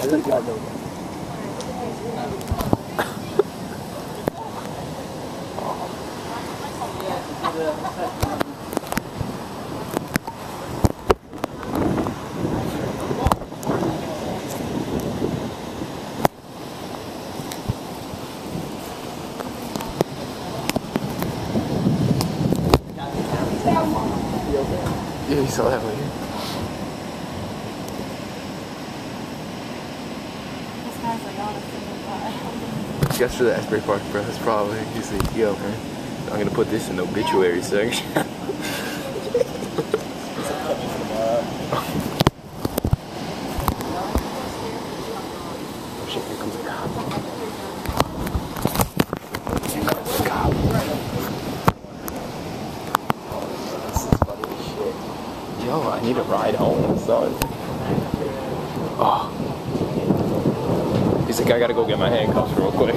Yeah, you saw that one. Guess for the Asbury Park, bro. That's probably, you see, yo, man. I'm gonna put this in the obituary section. Oh shit, here comes a cop. Here comes a cop. Yo, I need a ride home, son. Oh. He's like, I gotta go get my handcuffs real quick.